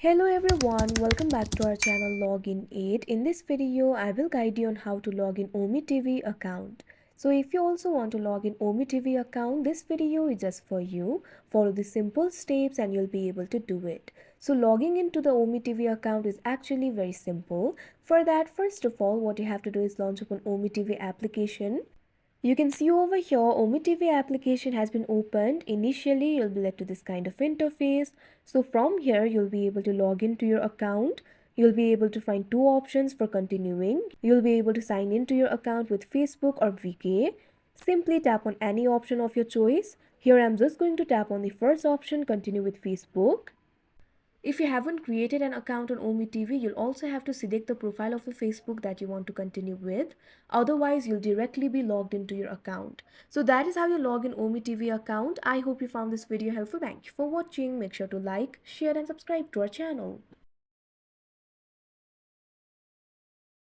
Hello everyone, welcome back to our channel Login 8. In this video, I will guide you on how to log in Ome TV account. So if you also want to log in Ome TV account, this video is just for you. Follow the simple steps and you'll be able to do it. So logging into the Ome TV account is actually very simple. For that, first of all, what you have to do is launch upon Ome TV application. You can see over here, Ome TV application has been opened. Initially, you'll be led to this kind of interface. So from here, you'll be able to log into your account. You'll be able to find two options for continuing. You'll be able to sign into your account with Facebook or VK. Simply tap on any option of your choice. Here, I'm just going to tap on the first option, continue with Facebook. If you haven't created an account on Ome TV, you'll also have to select the profile of the Facebook that you want to continue with. Otherwise, you'll directly be logged into your account. So that is how you log in Ome TV account. I hope you found this video helpful. Thank you for watching. Make sure to like, share and subscribe to our channel.